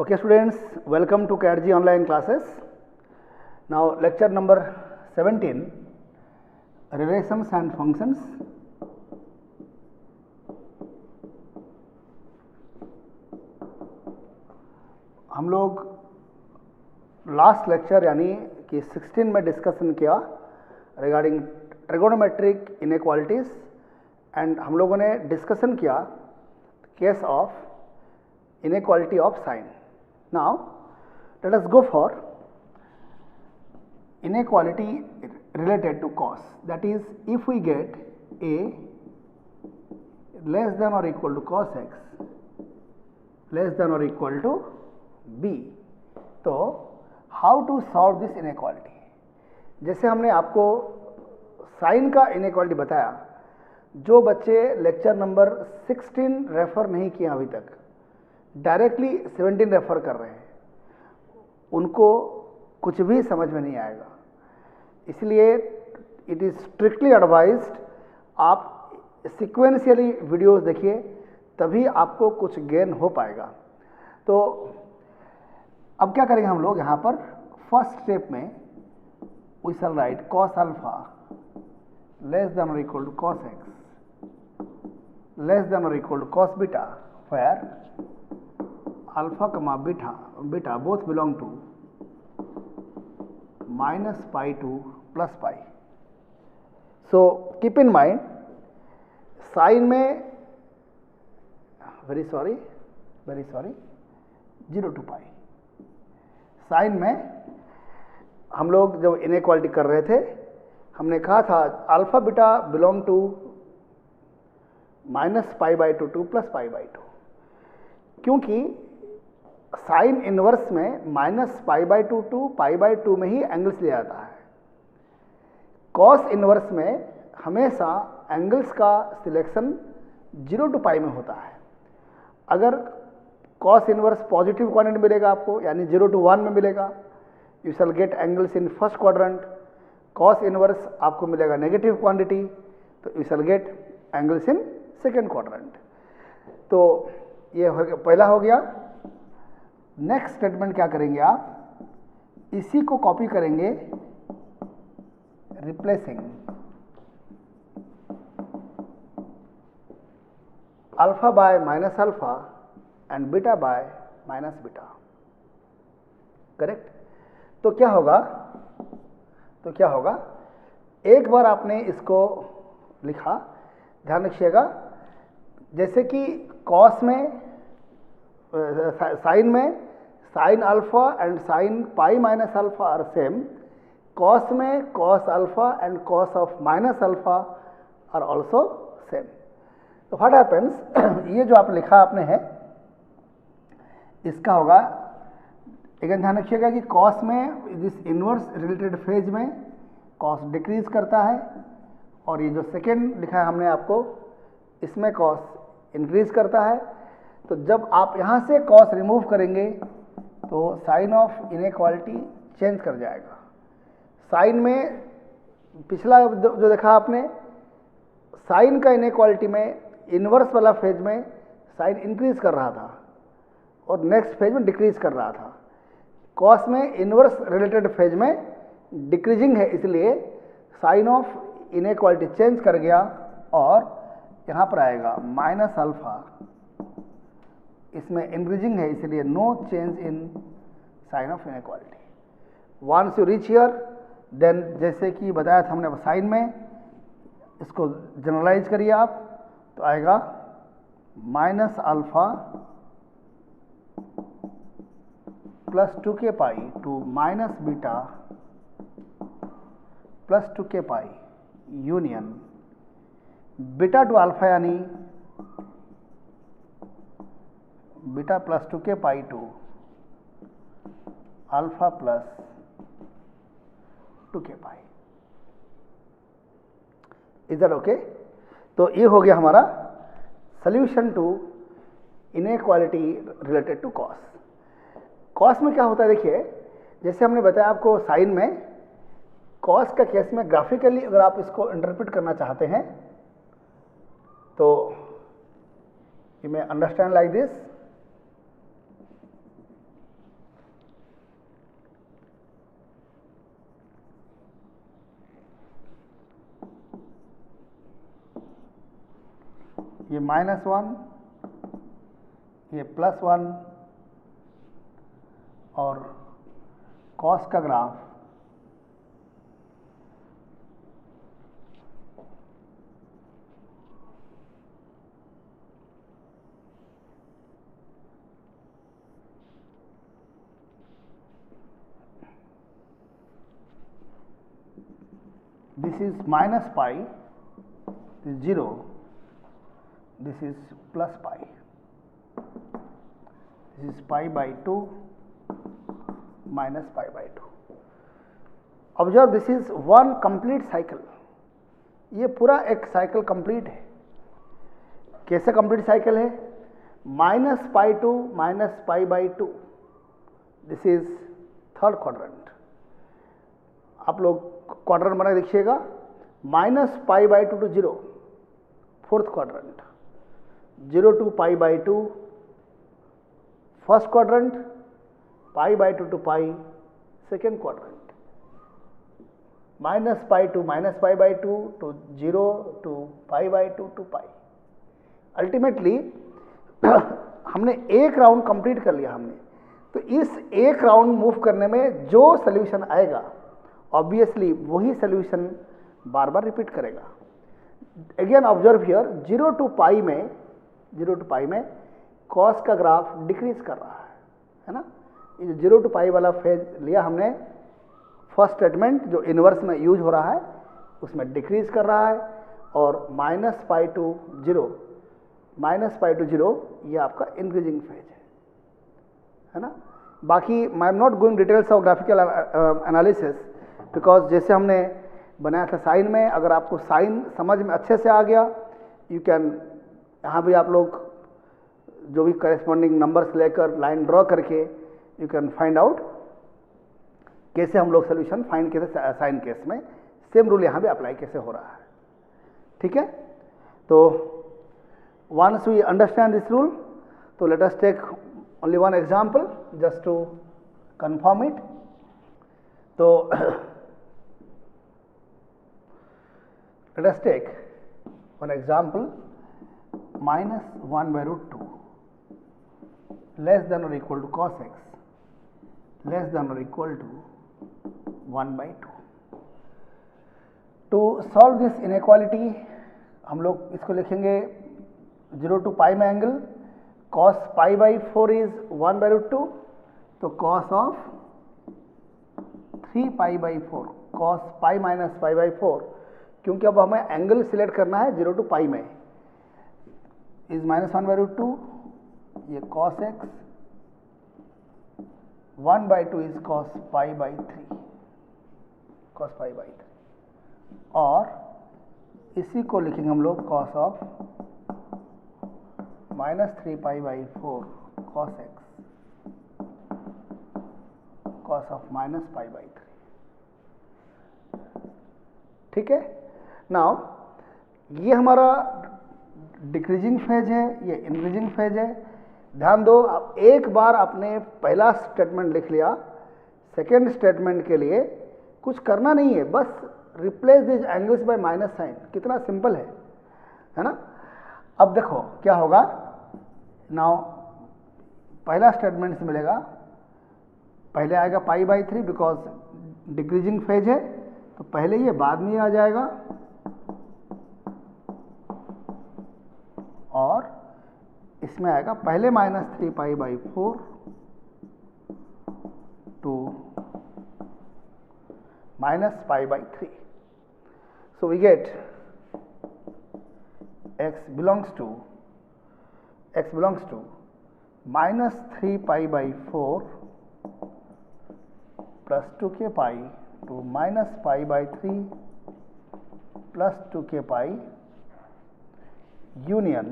Okay students, welcome to CATG online classes. Now lecture number 17, relations and functions. हम लोग last lecture यानी कि 16 में डिस्कशन किया रिगार्डिंग ट्रिगोनोमेट्रिक इनइक्वालिटीज एंड हम लोगों ने डिस्कशन किया case of inequality of sine. Now let us go for inequality related to cos. That is, if we get a less than or equal to cos x less than or equal to b, तो how to solve this inequality. जैसे हमने आपको sign का inequality बताया, जो बच्चे lecture number 16 refer नहीं किया अभी तक, डायरेक्टली 17 रेफर कर रहे हैं, उनको कुछ भी समझ में नहीं आएगा. इसलिए इट इज़ स्ट्रिक्टली एडवाइज्ड आप सिक्वेंशियली वीडियोस देखिए, तभी आपको कुछ गेन हो पाएगा. तो अब क्या करेंगे हम लोग यहाँ पर फर्स्ट स्टेप में we shall write cos alpha less than और equal to cos x less than और equal to cos beta, where alpha comma beta both belong to minus pi to plus pi. So keep in mind sin में very sorry 0 to pi. sin में हम लोग जब inequality कर रहे थे, हमने कहा था alpha beta belong to minus pi by two plus pi by two, क्योंकि साइन इनवर्स में minus pi by two pi by two में ही एंगल्स लिया जाता है. कॉस इनवर्स में हमेशा एंगल्स का सिलेक्शन 0 टू पाई में होता है. अगर कॉस इनवर्स पॉजिटिव क्वांटिटी मिलेगा आपको, यानी 0 टू 1 में मिलेगा, you shall gate angles in first quadrant. Cos inverse आपको मिलेगा नेगेटिव क्वांटिटी, तो you shall gate angles in second quadrant. तो ये पहला हो गया. नेक्स्ट स्टेटमेंट क्या करेंगे आप, इसी को कॉपी करेंगे, replacing alpha by minus alpha and beta by minus beta. Correct. तो क्या होगा, एक बार आपने इसको लिखा, ध्यान रखिएगा, जैसे कि कॉस में साइन में sine alpha and sine pi minus alpha are same, cos में cos alpha and cos of minus alpha are also same. तो व्हाट हैपेंस, ये जो आप लिखा आपने है, इसका होगा, एक ध्यान रखिएगा कि कॉस में दिस इनवर्स रिलेटेड फेज में कॉस डिक्रीज करता है, और ये जो सेकेंड लिखा है हमने आपको, इसमें कॉस इंक्रीज करता है. तो जब आप यहाँ से कॉस रिमूव करेंगे तो साइन ऑफ इनइक्वालिटी चेंज कर जाएगा. साइन में पिछला जो देखा आपने, साइन का इनइक्वालिटी में इनवर्स वाला फेज में साइन इंक्रीज कर रहा था और नेक्स्ट फेज में डिक्रीज कर रहा था. कॉस में इनवर्स रिलेटेड फेज में डिक्रीजिंग है, इसलिए साइन ऑफ इनइक्वालिटी चेंज कर गया और यहाँ पर आएगा माइनस अल्फा. इसमें इंक्रीजिंग है, इसलिए no change in sign of inequality. Once you reach here, then जैसे कि बताया था हमने साइन में, इसको जनरलाइज करिए आप, तो आएगा minus alpha plus 2k pi to minus beta plus 2k pi union beta to alpha, यानी beta plus 2k pi to alpha plus 2k pi. Is that okay? तो ये हो गया हमारा solution to inequality related to cos. Cos में क्या होता है, देखिए, जैसे हमने बताया आपको साइन में, कॉस का केस में ग्राफिकली अगर आप इसको इंटरप्रेट करना चाहते हैं तो you may understand like this. -1, ये +1 और कॉस का graph this is minus pi, this is 0, this is plus pi, this is pi by 2 minus pi by 2. Observe this is one complete cycle. ये पूरा एक साइकिल कंप्लीट है. कैसे complete cycle है? -pi2 minus pi by 2, this is third quadrant. आप लोग quadrant बना देखिएगा. -pi/2 to 0, fourth quadrant. 0 to pi by 2, first quadrant. pi/2 to pi, second quadrant. -pi2 minus pi by 2 to 0 to pi/2 to pi. Ultimately हमने एक round complete कर लिया हमने. तो इस एक राउंड मूव करने में जो सोल्यूशन आएगा ऑब्वियसली वही सोल्यूशन बार बार रिपीट करेगा. Again observe here, 0 to pi में कॉस का ग्राफ डिक्रीज कर रहा है ना. ये 0 to pi वाला फेज लिया हमने, फर्स्ट स्टेटमेंट जो इनवर्स में यूज हो रहा है उसमें डिक्रीज कर रहा है. और -pi to 0 ये आपका इंक्रीजिंग फेज है ना. बाकी I am not going details of graphical analysis because जैसे हमने बनाया था साइन में, अगर आपको साइन समझ में अच्छे से आ गया यू कैन, यहाँ भी आप लोग जो भी करेस्पॉन्डिंग नंबर्स लेकर लाइन ड्रॉ करके यू कैन फाइंड आउट कैसे हम लोग सोल्यूशन फाइंड कैसे साइन केस में. सेम रूल यहाँ भी अप्लाई कैसे हो रहा है. ठीक है. तो once we understand this rule, so let us take only one example just to confirm it. So let us take one example, -1/√2 less than or equal to cos x less than or equal to 1/2. To solve this inequality हम लोग इसको लिखेंगे 0 to pi में angle cos pi/4 is 1/√2, तो cos of 3pi/4, cos pi minus pi/4, क्योंकि अब हमें angle select करना है 0 to pi में, इज -1/√2, ये cos x, 1/2 is cos pi/3, cos pi/3, और इसी को लिखेंगे हम लोग cos of -3pi/4 cos x cos of -pi/3. ठीक है. नाउ ये हमारा डिक्रीजिंग फेज है, ये इंक्रीजिंग फेज है. ध्यान दो, आप एक बार आपने पहला स्टेटमेंट लिख लिया, सेकेंड स्टेटमेंट के लिए कुछ करना नहीं है, बस replace this angles by minus sign. कितना सिंपल है ना. अब देखो क्या होगा. नाउ पहला स्टेटमेंट से मिलेगा, पहले आएगा pi/3 बिकॉज डिक्रीजिंग फेज है, तो पहले ये बाद में आ जाएगा, और इसमें आएगा पहले -3pi/4 to -pi/3. So we get x belongs to -3pi/4 plus 2k pi to -pi/3 plus 2k pi union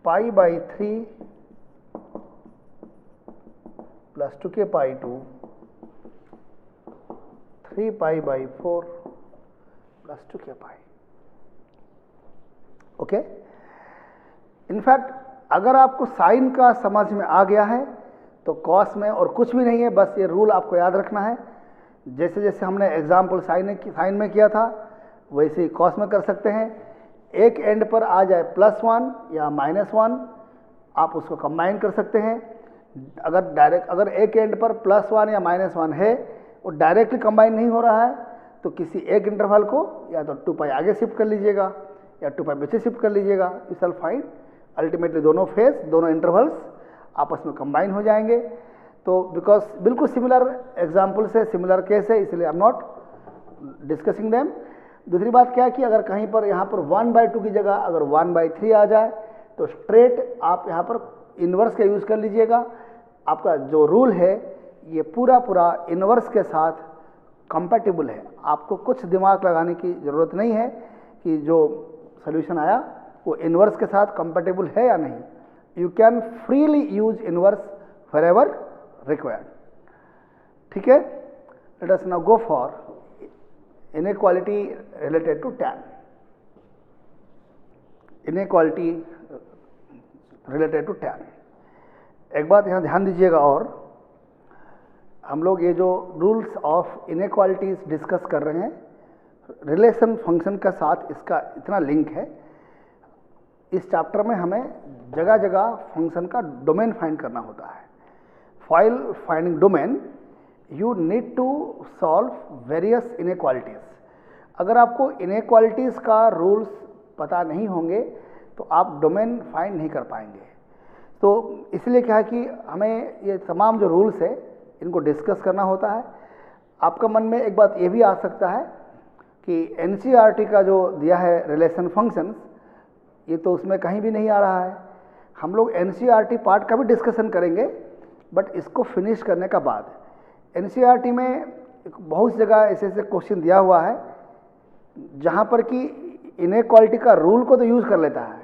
pi/3 plus 2k pi to 3pi/4 plus 2k pi. Okay. In fact अगर आपको साइन का समझ में आ गया है तो cos में और कुछ भी नहीं है, बस ये रूल आपको याद रखना है. जैसे जैसे हमने एग्जाम्पल साइन में किया था वैसे ही कॉस में कर सकते हैं. एक एंड पर आ जाए +1 या -1, आप उसको कंबाइन कर सकते हैं। अगर एक एंड पर +1 या -1 है, वो डायरेक्टली कंबाइन नहीं हो रहा है, तो किसी एक इंटरवल को या तो 2π आगे शिफ्ट कर लीजिएगा या 2π पीछे शिफ्ट कर लीजिएगा। यू शैल फाइंड अल्टीमेटली दोनों फेज, दोनों इंटरवल्स आपस में कंबाइन हो जाएंगे। तो बिकॉज बिल्कुल सिमिलर एग्जाम्पल्स है, सिमिलर केस है, इसलिए I am not discussing them. दूसरी बात क्या है कि अगर कहीं पर यहाँ पर 1/2 की जगह अगर 1/3 आ जाए, तो स्ट्रेट आप यहाँ पर इन्वर्स का यूज़ कर लीजिएगा। आपका जो रूल है ये पूरा इन्वर्स के साथ कंपैटिबल है। आपको कुछ दिमाग लगाने की ज़रूरत नहीं है कि जो सोल्यूशन आया वो इन्वर्स के साथ कंपैटिबल है या नहीं। You can freely use inverse wherever required। ठीक है, let us now go for inequality related to tan। Inequality related to tan, एक बात यहाँ ध्यान दीजिएगा, और हम लोग ये जो रूल्स ऑफ इनइक्वालिटीज डिस्कस कर रहे हैं, रिलेशन फंक्शन का साथ इसका इतना लिंक है। इस चैप्टर में हमें जगह जगह फंक्शन का डोमेन फाइंड करना होता है। File finding domain, you need to solve various inequalities. अगर आपको इनइक्वालिटीज का रूल्स पता नहीं होंगे तो आप डोमेन फाइंड नहीं कर पाएंगे। तो इसलिए क्या है कि हमें ये तमाम जो रूल्स है इनको डिस्कस करना होता है। आपका मन में एक बात ये भी आ सकता है कि एनसीईआरटी का जो दिया है रिलेशन फंक्शंस, ये तो उसमें कहीं भी नहीं आ रहा है। हम लोग एनसीईआरटी पार्ट का भी डिस्कशन करेंगे, बट इसको फिनिश करने का बाद। एनसीईआरटी में बहुत जगह ऐसे ऐसे क्वेश्चन दिया हुआ है जहाँ पर कि इनइक्वालिटी का रूल को तो यूज़ कर लेता है,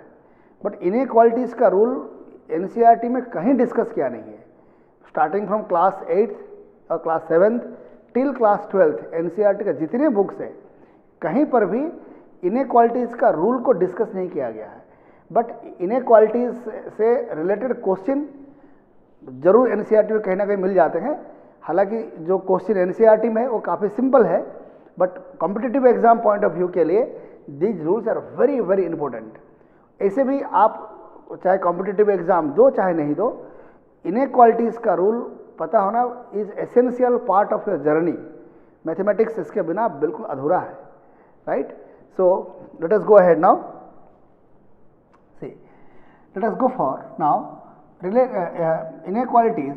बट इनइक्वालिटीज़ का रूल एनसीईआरटी में कहीं डिस्कस किया नहीं है। स्टार्टिंग फ्रॉम क्लास 8th और class 7th till class 12th NCERT का जितने बुक्स है, कहीं पर भी इनइक्वालिटीज़ का रूल को डिस्कस नहीं किया गया है। बट इनइक्वालिटीज़ से रिलेटेड क्वेश्चन जरूर एनसीईआरटी में कहीं ना कहीं मिल जाते हैं। हालांकि जो क्वेश्चन एनसीईआरटी में है वो काफ़ी सिंपल है, but competitive exam point of view के लिए these rules are very very important. ऐसे भी आप चाहे कॉम्पिटिटिव एग्जाम दो चाहे नहीं दो, इनइक्वालिटीज़ का रूल पता होना is essential part of your journey. Mathematics इसके बिना बिल्कुल अधूरा है, right? So let us go ahead now, see let us go for now inequalities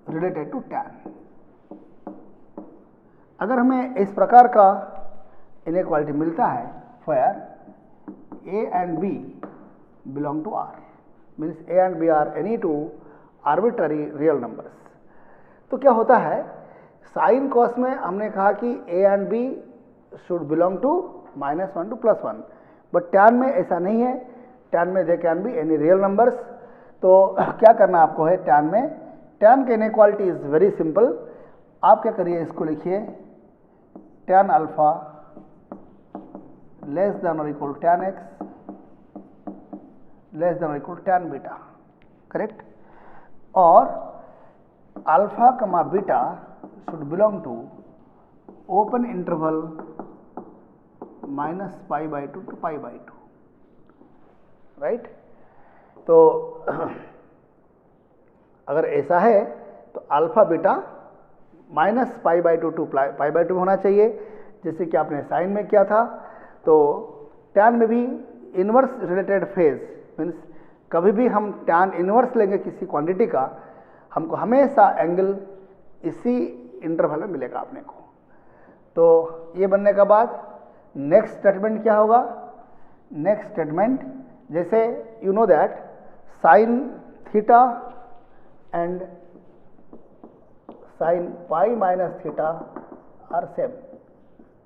related to tan। अगर हमें इस प्रकार का इनइक्वालिटी मिलता है, where a and b belong to R, means a and b are any two arbitrary real numbers, तो क्या होता है, साइन कॉस में हमने कहा कि a and b should belong to -1 to +1, but tan में ऐसा नहीं है। tan में they can be any real numbers। तो क्या करना आपको है tan में? tan की इनइक्वालिटी इज वेरी सिंपल। आप क्या करिए, इसको लिखिए tan अल्फा लेस देन और equal tan x less than और इक्वल tan बीटा, करेक्ट? और alpha comma beta should belong to open interval -π/2 to π/2, right? तो अगर ऐसा है तो अल्फा बीटा -π/2 to π/2 होना चाहिए, जैसे कि आपने साइन में किया था। तो tan में भी इन्वर्स रिलेटेड फेज, मीन्स कभी भी हम tan इन्वर्स लेंगे किसी क्वांटिटी का, हमको हमेशा एंगल इसी इंटरवल में मिलेगा अपने को। तो ये बनने के बाद नेक्स्ट स्टेटमेंट क्या होगा? नेक्स्ट स्टेटमेंट, जैसे you know that sine theta and sine pi minus theta are same,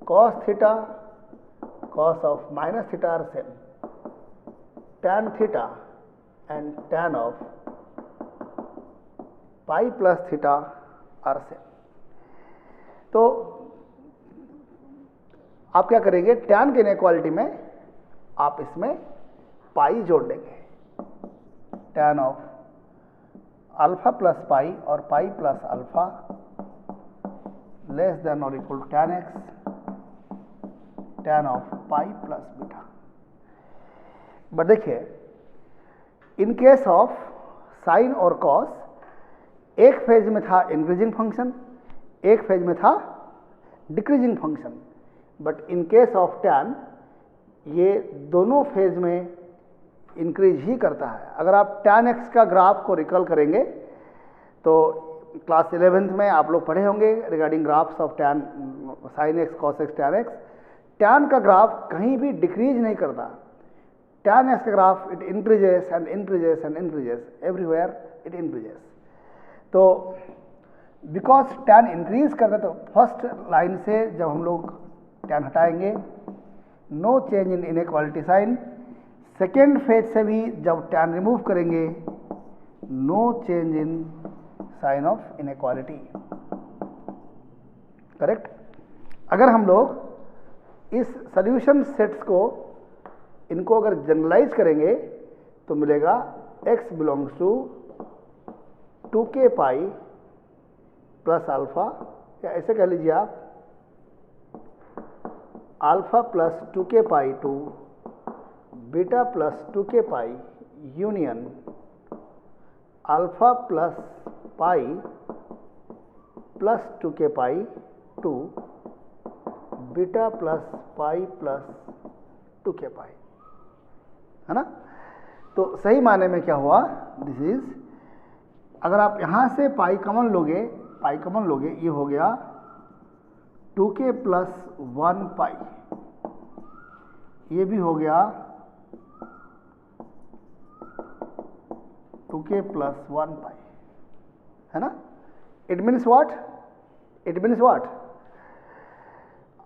cos theta cos of minus theta are same, tan theta and tan of pi plus theta are same. तो आप क्या करेंगे, tan के inequality में आप इसमें पाई जोड़ देंगे, tan of alpha plus pi और pi plus alpha less than और equal to tan x tan of pi plus beta. But देखिए, इन केस ऑफ साइन और कॉस, एक फेज में था इंक्रीजिंग फंक्शन, एक फेज में था decreasing function, but in case of tan ये दोनों फेज में इंक्रीज ही करता है। अगर आप टैन एक्स का ग्राफ को रिकॉल करेंगे तो क्लास 11th में आप लोग पढ़े होंगे regarding graphs of tan, sine x, cos x, tan x. Tan का ग्राफ कहीं भी डिक्रीज नहीं करता। टैन एक्स का graph it increases and increases and increases, everywhere it increases. तो बिकॉज टैन इंक्रीज करता है, तो फर्स्ट लाइन से जब हम लोग टैन हटाएंगे, no change in inequality sign. Second phase से भी जब टैन रिमूव करेंगे, no change in sign of inequality. Correct. अगर हम लोग इस सॉल्यूशन सेट्स को, इनको अगर जनरलाइज करेंगे तो मिलेगा x belongs to 2k pi plus alpha, या ऐसे कह लीजिए आप alpha plus 2k pi to beta plus 2k pi union alpha plus pi plus 2k pi to beta plus pi plus 2k pi, है ना। तो सही माने में क्या हुआ, दिस इज, अगर आप यहां से पाई कॉमन लोगे, ये हो गया 2k प्लस 1 पाई, ये भी हो गया 2k प्लस 1 पाई, है ना। It means what,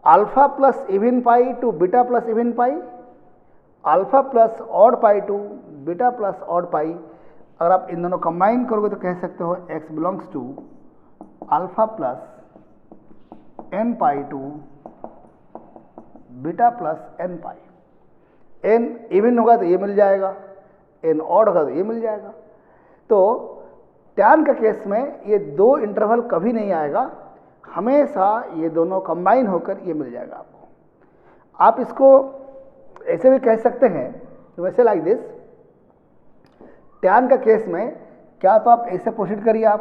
alpha plus even pi to beta plus even pi, alpha plus odd pi to beta plus odd pi. अगर आप इन दोनों कंबाइन करोगे तो कह सकते हो x belongs to alpha plus n pi to beta plus n pi. n even होगा तो ये मिल जाएगा, n ऑड होगा तो ये मिल जाएगा। तो टैन का केस में ये दो इंटरवल कभी नहीं आएगा, हमेशा ये दोनों कंबाइन होकर ये मिल जाएगा आपको। आप इसको ऐसे भी कह सकते हैं, तो वैसे लाइक दिस, टैन का केस में क्या तो आप ऐसे प्रोसीड करिए, आप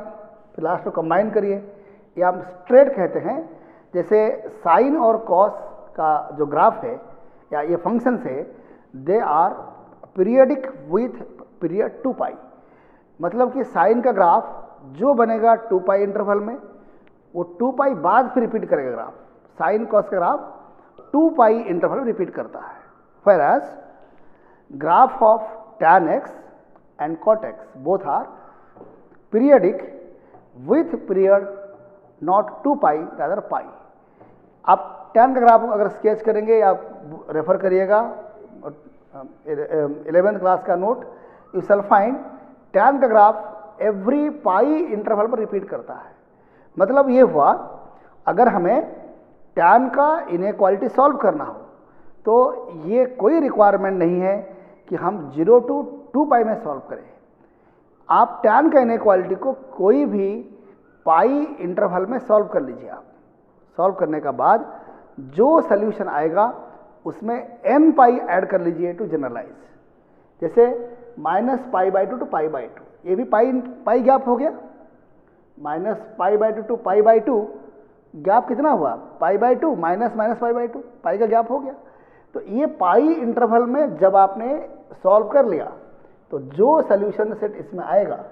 फिर लास्ट को कंबाइन करिए, या हम स्ट्रेट कहते हैं। जैसे साइन और कॉस का जो ग्राफ है या ये फंक्शन है, they are periodic with period 2 pi. मतलब कि साइन का ग्राफ जो बनेगा 2 पाई इंटरवल में, वो 2 पाई बाद फिर रिपीट करेगा ग्राफ। साइन कॉस का ग्राफ 2 पाई इंटरवल में रिपीट करता है। Whereas graph of tan x and cot x both are periodic with period not 2 pi rather pi। आप tan का ग्राफ अगर स्केच करेंगे, आप रेफर करिएगा 11th क्लास का note, you shall find tan का ग्राफ एवरी पाई इंटरवल पर repeat करता है। मतलब ये हुआ, अगर हमें tan का इनइक्वालिटी सॉल्व करना हो तो ये कोई रिक्वायरमेंट नहीं है कि हम 0 to 2 पाई में सॉल्व करें। आप टैन का इनइक्वालिटी को कोई भी पाई इंटरवल में सॉल्व कर लीजिए। आप सॉल्व करने का बाद जो सल्यूशन आएगा उसमें n पाई ऐड कर लीजिए टू जनरलाइज। जैसे -π/2 to π/2, ये भी पाई गैप हो गया। -π/2 to π/2 गैप कितना हुआ, π/2 -π/2, पाई का गैप हो गया। तो ये पाई इंटरवल में जब आपने सॉल्व कर लिया तो जो सॉल्यूशन सेट इसमें आएगा,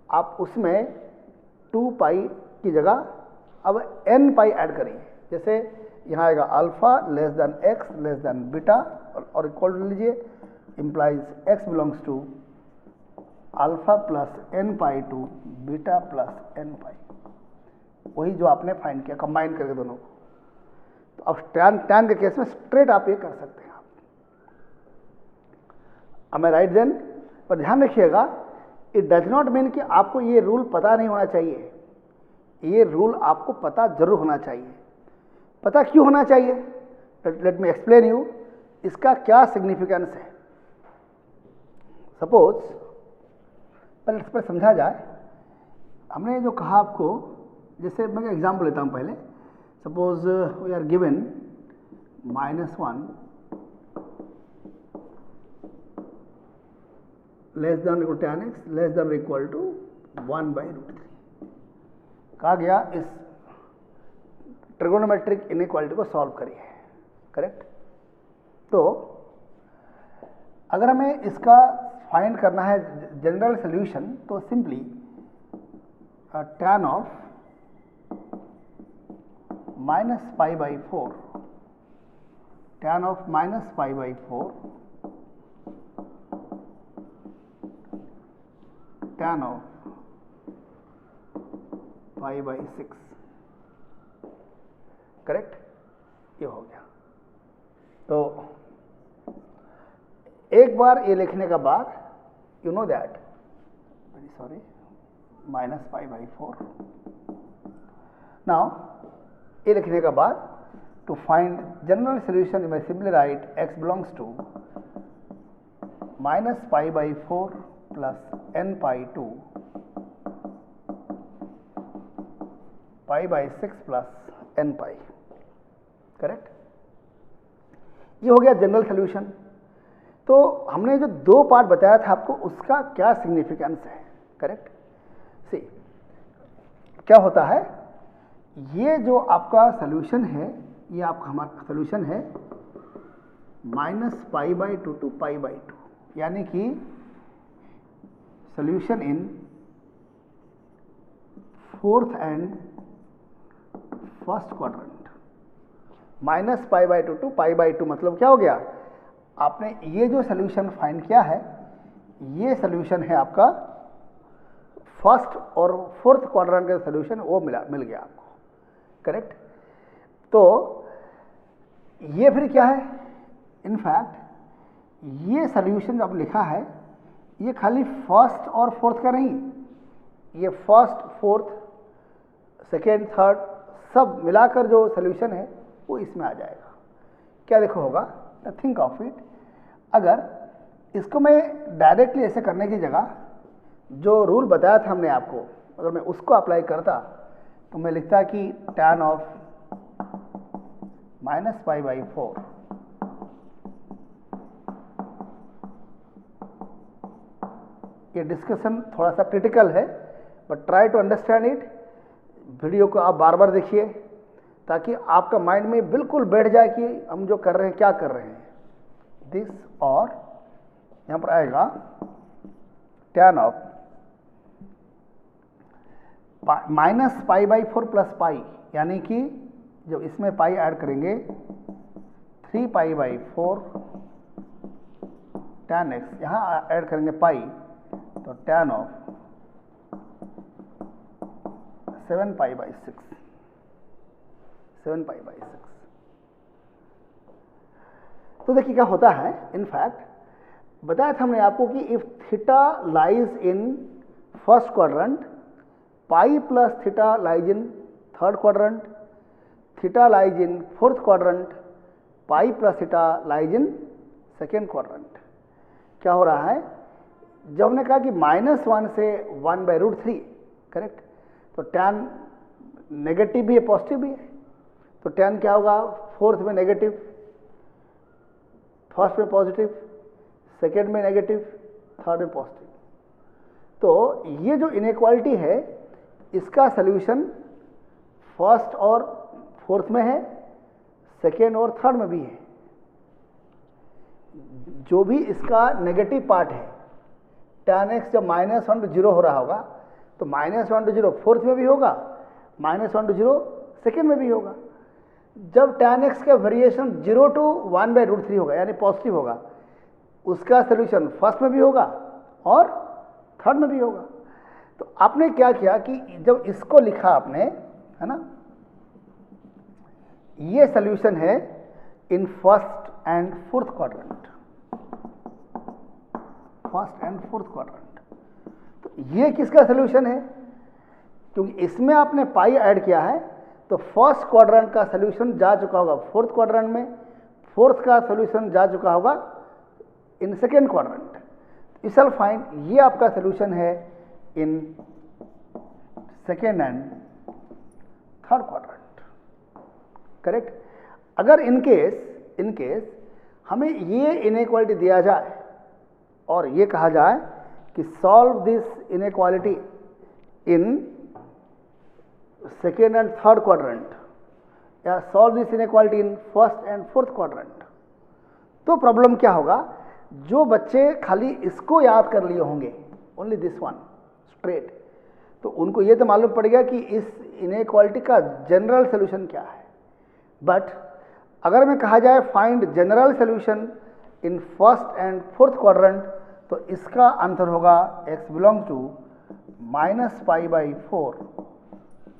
आप उसमें 2 पाई की जगह अब n पाई ऐड करिए। जैसे यहाँ आएगा alpha less than x less than beta, और इक्वल लीजिए, implies x belongs to alpha plus n pi to beta plus n pi. वही जो आपने फाइंड किया कंबाइन करके दोनों को। तो अब टैन के केस में स्ट्रेट आप ये कर सकते हैं। आप राइट देन, पर ध्यान रखिएगा, इट डज नॉट मीन कि आपको ये रूल पता नहीं होना चाहिए। ये रूल आपको पता जरूर होना चाहिए। पता क्यों होना चाहिए, लेट मी एक्सप्लेन यू, इसका क्या सिग्निफिकेंस है। सपोज पहले इस पर समझा जाए, हमने जो कहा आपको, जैसे मैं एग्जाम्पल लेता हूँ पहले। Suppose we are given -1 less than equal tan x less than equal to 1/√3 कहा गया। इस ट्रिगोनोमेट्रिक इनइक्वालिटी को सॉल्व करिए, करेक्ट। तो अगर हमें इसका फाइंड करना है जनरल सोल्यूशन, तो simply tan of -π/4 tan of -π/4 tan of π/6, correct, ये हो गया। तो एक बार ये लिखने का बाद you know that, very sorry, -π/4। Now ये लिखने का बाद to find general solution you may simply write x belongs to -π/4 plus n/2 π/6 plus n π, correct. ये हो गया जनरल सोल्यूशन। तो हमने जो दो पार्ट बताया था आपको, उसका क्या सिग्निफिकेंस है, करेक्ट। सी क्या होता है, ये जो आपका सोल्यूशन है, ये आपका हमारा सोल्यूशन है -π/2 टू π/2, यानी कि solution in fourth and first quadrant. -π/2 to π/2 मतलब क्या हो गया, आपने ये जो सोल्यूशन फाइंड किया है, ये सोल्यूशन है आपका फर्स्ट और फोर्थ क्वाड्रेंट का सोल्यूशन, वो मिल गया आपको, करेक्ट। तो ये फिर क्या है, इनफैक्ट ये सोल्यूशन जो आपने लिखा है, ये खाली फर्स्ट और फोर्थ का नहीं, ये फर्स्ट, फोर्थ, सेकेंड, थर्ड सब मिलाकर जो सोल्यूशन है वो इसमें आ जाएगा। क्या देखो होगा, थिंक ऑफ इट, अगर इसको मैं डायरेक्टली ऐसे करने की जगह जो रूल बताया था हमने आपको, अगर मैं उसको अप्लाई करता तो मैं लिखता कि tan ऑफ -π/4 ये डिस्कशन थोड़ा सा क्रिटिकल है, but try to understand it. Video को आप बार बार देखिए ताकि आपका माइंड में बिल्कुल बैठ जाए कि हम जो कर रहे हैं क्या कर रहे हैं। दिस, और यहाँ पर आएगा tan ऑफ -π/4 प्लस पाई, यानी कि जब इसमें पाई ऐड करेंगे 3π/4 tan x, यहाँ ऐड करेंगे पाई तो tan ऑफ 7π/6 तो देखिए क्या होता है। इनफैक्ट बताया था हमने आपको कि if theta lies in first quadrant, pi plus theta lies in third quadrant, theta lies in fourth quadrant, pi plus theta lies in second quadrant. क्या हो रहा है, जब हमने कहा कि -1 से 1/√3, करेक्ट, तो tan नेगेटिव भी है पॉजिटिव भी है, तो tan क्या होगा, फोर्थ में नेगेटिव, फर्स्ट में पॉजिटिव, सेकेंड में नेगेटिव, थर्ड में पॉजिटिव। तो ये जो इनइक्वालिटी है, इसका सल्यूशन फर्स्ट और फोर्थ में है, सेकेंड और थर्ड में भी है। जो भी इसका नेगेटिव पार्ट है, tan x जब -1 to 0 हो रहा होगा, तो -1 to 0 फोर्थ में भी होगा, -1 to 0 सेकेंड में भी होगा। जब tan x का वेरिएशन 0 to 1/√3 होगा, यानी पॉजिटिव होगा, उसका सोल्यूशन फर्स्ट में भी होगा और थर्ड में भी होगा। तो आपने क्या किया कि जब इसको लिखा आपने, है ना, ये सोल्यूशन है इन first and fourth quadrant, first and fourth quadrant. तो ये किसका सोल्यूशन है, क्योंकि इसमें आपने पाई ऐड किया है, तो फर्स्ट क्वाड्रेंट का सोल्यूशन जा चुका होगा फोर्थ क्वाड्रेंट में, फोर्थ का सोल्यूशन जा चुका होगा इन सेकेंड क्वाड्रेंट। इसल फाइंड ये आपका सोल्यूशन है इन second and third quadrant, correct. अगर इन केस हमें ये इनइक्वालिटी दिया जाए और ये कहा जाए कि solve this inequality in second and third quadrant या solve this inequality in first and fourth quadrant, तो प्रॉब्लम क्या होगा, जो बच्चे खाली इसको याद कर लिए होंगे, ओनली दिस वन स्ट्रेट, तो उनको ये तो मालूम पड़ गया कि इस इनइक्वालिटी का जनरल सोल्यूशन क्या है। बट अगर मैं कहा जाए find general solution in first and fourth quadrant, तो इसका आंसर होगा x belong to -π/4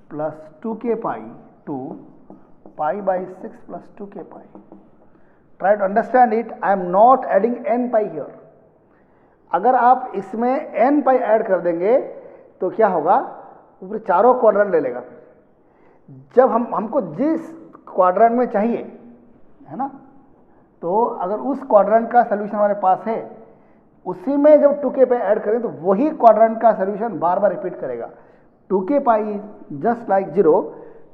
plus 2k π to π/6 plus 2k π। Try to understand it. I am not adding n π here. अगर आप इसमें n π ऐड कर देंगे तो क्या होगा, ऊपर चारों क्वाड्रेंट ले लेगा। फिर जब हमको जिस क्वाड्रेंट में चाहिए है ना, तो अगर उस क्वाड्रेंट का सोल्यूशन हमारे पास है, उसी में जब 2k π ऐड करें तो वही क्वाड्रेंट का सोल्यूशन बार बार रिपीट करेगा। 2k π is just like 0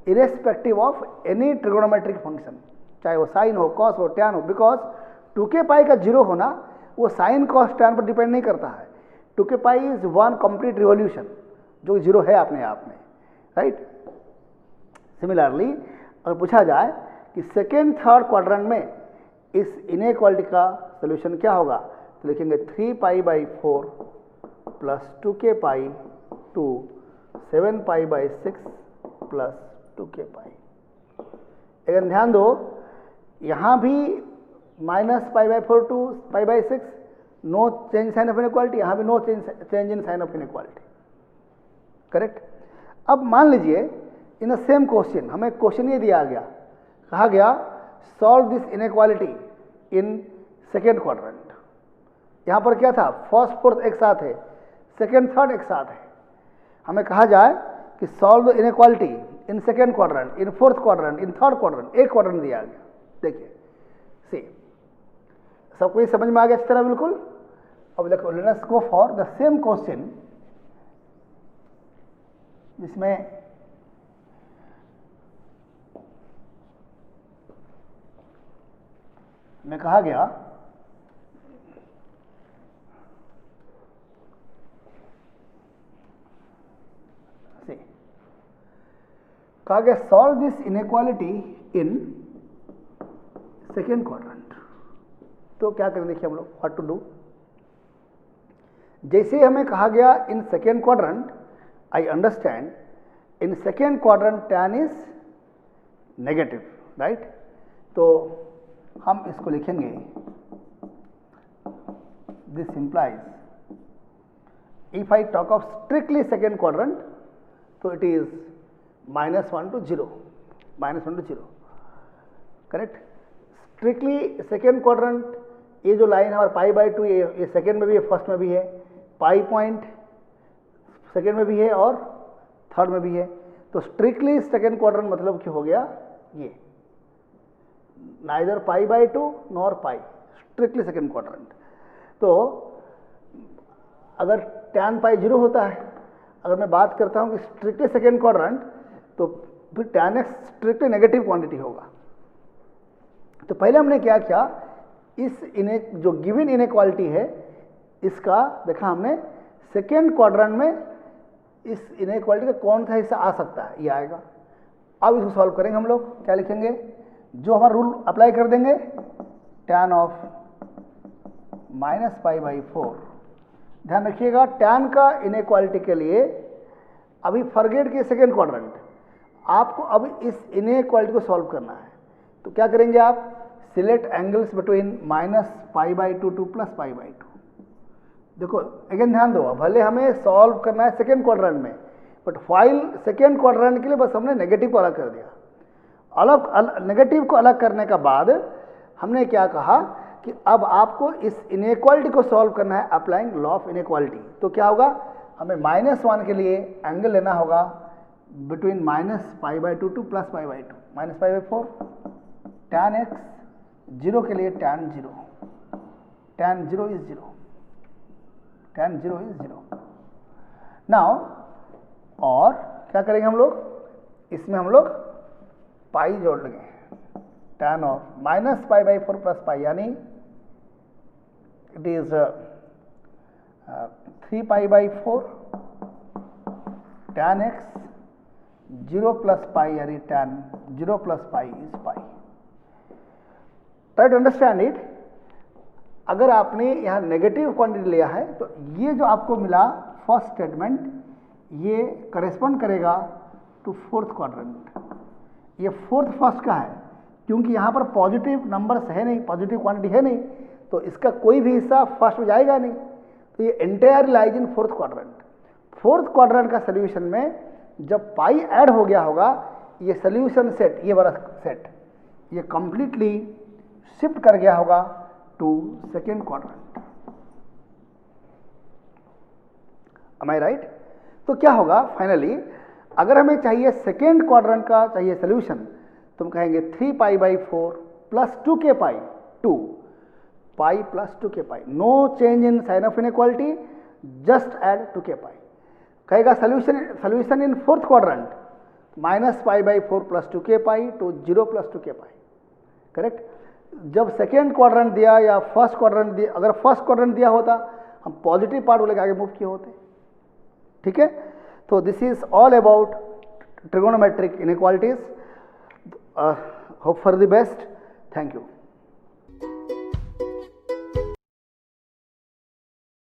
irrespective of any trigonometric function, चाहे वो साइन हो, कॉस हो, टैन हो, बिकॉज 2k π का 0 होना वो साइन कॉस टैन पर डिपेंड नहीं करता है। 2k π is one complete revolution जो 0 है अपने आप में, राइट। सिमिलरली अगर पूछा जाए कि सेकेंड थर्ड क्वाड्रेंट में इस इनइक्वालिटी का सोल्यूशन क्या होगा, तो लिखेंगे 3π/4 plus 2k π to 7π/6 plus 2k π। अगर ध्यान दो, यहाँ भी -π/4 to π/6, no change sign of inequality, यहाँ भी no change in sign of inequality, correct. अब मान लीजिए इन द सेम क्वेश्चन हमें क्वेश्चन ये दिया गया, कहा गया solve this inequality in second quadrant. यहाँ पर क्या था, फर्स्ट फोर्थ एक साथ है, सेकेंड थर्ड एक साथ है। हमें कहा जाए कि solve the inequality in second quadrant, in fourth quadrant, in third quadrant, एक क्वाड्रेंट दिया गया। देखिए सी, सबको ये समझ में आ गया इस तरह बिल्कुल। अब देखो let's go for the same question जिसमें में कहा गया solve this inequality in second quadrant. तो क्या करें, देखिए हम लोग व्हाट टू डू। जैसे हमें कहा गया in second quadrant, I understand in second quadrant tan is negative, right. तो हम इसको लिखेंगे this implies if I talk of strictly second quadrant, तो it is -1 to 0, -1 to 0, correct. Strictly second quadrant, ये जो लाइन है हमारा π/2, ये सेकेंड में भी है, फर्स्ट में भी है, पाई पॉइंट सेकेंड में भी है और थर्ड में भी है। तो स्ट्रिक्टली सेकेंड क्वाड्रेंट मतलब क्या हो गया, ये नाइदर π/2 नॉर पाई, स्ट्रिक्टली सेकेंड क्वाड्रेंट। तो अगर tan π 0 होता है, अगर मैं बात करता हूँ कि स्ट्रिक्टली सेकेंड क्वाड्रेंट, तो फिर tan x strictly negative quantity होगा। तो पहले हमने क्या किया, इस जो गिवन इनइक्वालिटी है इसका देखा हमने सेकेंड क्वाड्रेंट में इस इनइक्वालिटी का कौन सा हिस्सा आ सकता है, ये आएगा। अब इसको सॉल्व करेंगे हम लोग, क्या लिखेंगे, जो हमारा रूल अप्लाई कर देंगे, tan ऑफ -π/4। ध्यान रखिएगा tan का इनइक्वालिटी के लिए अभी फॉरगेट के सेकेंड क्वाड्रेंट, आपको अब इस इनइक्वालिटी को सॉल्व करना है। तो क्या करेंगे आप, सिलेक्ट एंगल्स बिटवीन -π/2 टू +π/2। देखो अगेन ध्यान दो, भले हमें सॉल्व करना है सेकेंड क्वाड्रेंट में, बट फाइल सेकेंड क्वाड्रेंट के लिए बस हमने नेगेटिव को अलग कर दिया। नेगेटिव को अलग करने के बाद हमने क्या कहा कि अब आपको इस इनइक्वालिटी को सॉल्व करना है अप्लाइंग लॉ ऑफ इनइक्वालिटी। तो क्या होगा, हमें -1 के लिए एंगल लेना होगा बिटवीन -π/2 टू +π/2, -π/4, tan x 0 के लिए tan 0, tan 0 is 0, tan 0 is 0। Now और क्या करेंगे हम लोग, इसमें हम लोग पाई जोड़ लेंगे, tan ऑफ -π/4 +π, यानी it is 3 pi by 4 tan x 0 plus pi यानी tan 0 plus pi is pi. Try to understand it. अगर आपने यहाँ नेगेटिव क्वांटिटी लिया है तो ये जो आपको मिला फर्स्ट स्टेटमेंट ये करेस्पॉन्ड करेगा टू फोर्थ क्वाड्रेंट। ये फोर्थ फर्स्ट का है क्योंकि यहाँ पर पॉजिटिव नंबर्स है नहीं, पॉजिटिव क्वांटिटी है नहीं, तो इसका कोई भी हिस्सा फर्स्ट में जाएगा नहीं, तो ये entire lies in fourth quadrant. Fourth quadrant का सोल्यूशन में जब पाई ऐड हो गया होगा ये सोल्यूशन सेट, ये वाला सेट ये कंप्लीटली शिफ्ट कर गया होगा to second quadrant. Am I right? तो क्या होगा फाइनली, अगर हमें चाहिए सेकेंड क्वाड्रेंट का चाहिए सोल्यूशन तो हम कहेंगे 3 pi by 4 plus 2 k pi, 2 pi plus 2 k pi, no change in sign of inequality, just add 2 k pi. कहेगा solution in fourth quadrant minus pi by 4 plus 2 k pi to 0 plus 2 k pi. Correct? जब second quadrant दिया या first quadrant दिया, अगर first quadrant दिया होता हम positive part को लेकर आगे मूव किए होते। ठीक है? तो this is all about trigonometric inequalities. Hope for the best. Thank you.